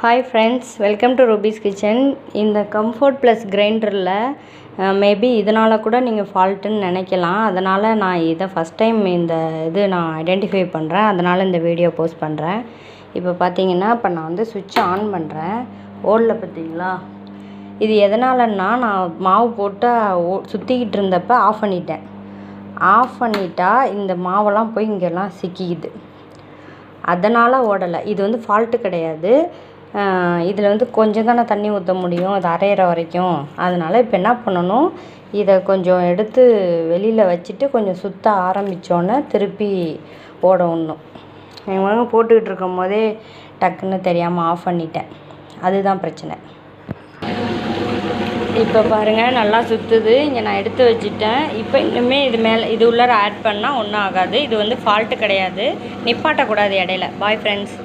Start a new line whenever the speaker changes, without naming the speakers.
Hi friends, welcome to rupees kitchen. இந்த comfort plus கிரைண்டரில் maybe இதனால் கூட நீங்கள் ஃபால்ட்டுன்னு நினைக்கலாம். அதனால் நான் இதை ஃபஸ்ட் டைம் நான் ஐடென்டிஃபை பண்ணுறேன். அதனால் இந்த வீடியோ போஸ்ட் பண்ணுறேன். இப்போ பார்த்தீங்கன்னா நான் வந்து சுவிட்ச் ஆன் பண்ணுறேன். ஓடல பார்த்தீங்களா? இது எதனாலன்னா, நான் மாவு போட்டு சுற்றிக்கிட்டு இருந்தப்போ ஆஃப் பண்ணிட்டேன். ஆஃப் பண்ணிட்டா இந்த மாவெல்லாம் போய் இங்கெல்லாம் சிக்கிக்குது. அதனால் ஓடலை. இது வந்து ஃபால்ட்டு கிடையாது. இதில் வந்து கொஞ்சம் தானே தண்ணி ஊற்ற முடியும், அது அரைகிற வரைக்கும். அதனால் இப்போ என்ன பண்ணணும், இதை கொஞ்சம் எடுத்து வெளியில் வச்சுட்டு கொஞ்சம் சுற்ற ஆரம்பித்தோன்னே திருப்பி ஓட விடணும். எங்கள் போட்டுக்கிட்டு இருக்கும் போதே டக்குன்னு தெரியாமல் ஆஃப் பண்ணிட்டேன். அதுதான் பிரச்சனை. இப்போ பாருங்கள், நல்லா சுற்றுது. இங்கே நான் எடுத்து வச்சுட்டேன். இப்போ இன்னுமே இது உள்ளார ஆட் பண்ணால் ஒன்றும் ஆகாது. இது வந்து ஃபால்ட்டு கிடையாது. நிப்பாட்டக்கூடாது இடையில. Bye friends.